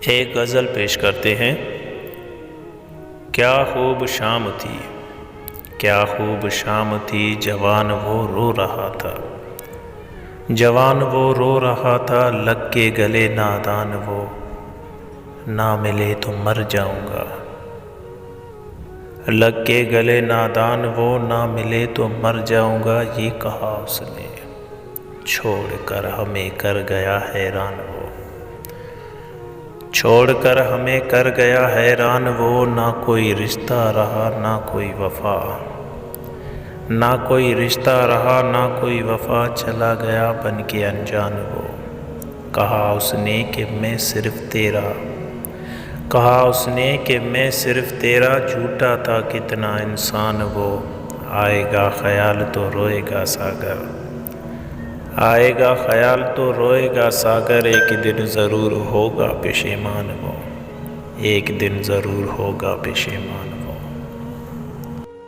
ایک غزل پیش کرتے ہیں۔ کیا خوب شام تھی، کیا خوب شام تھی، جوان وہ رو رہا تھا، جوان وہ رو رہا تھا، لگ کے گلے نادان وہ، نہ ملے تو مر جاؤں گا، لگ کے گلے نادان وہ، نہ ملے تو مر جاؤں گا، یہ کہا اس نے، چھوڑ کر ہمیں کر گیا حیران وہ، چھوڑ کر ہمیں کر گیا حیران وہ، نہ کوئی رشتہ رہا نہ کوئی وفا، نہ کوئی رشتہ رہا نہ کوئی وفا، چلا گیا بن کے انجان وہ، کہا اس نے کہ میں صرف تیرا، کہا اس نے کہ میں صرف تیرا، جھوٹا تھا کتنا انسان وہ، آئے گا خیال تو روئے گا ساگر، آئے گا خیال تو روئے گا ساگر، ایک دن ضرور ہوگا پشیمان وہ، ایک دن ضرور ہوگا پشیمان۔